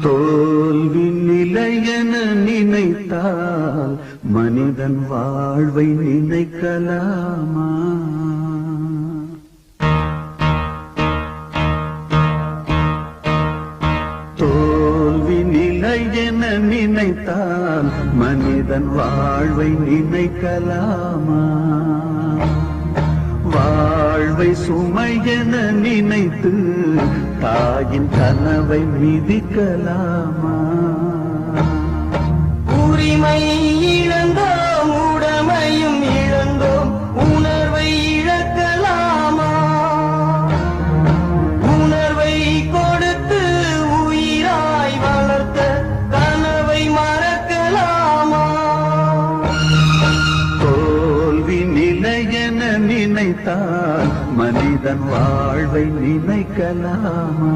தோல்வி நிலையென நினைத்தால் மனிதன் வாழ்வை நினைக்கலாமா? தோல்வி நிலையென நினைத்தால் மனிதன் வாழ்வை நினைக்கலாமா? வாழ்வை சுமையென நினைத்து தாயின் கனவை மிதிக்கலாமா? உரிமை இழந்தோம், உடமையும் இழந்தோம், உணர்வை இழக்கலாமா? உணர்வை கொடுத்து உயிராய் வளர்த்த கனவை மறக்கலாமா? தோல்வி நிலையென நினைத்தால் மனிதன் வாழ்வை நினைக்கலாமா?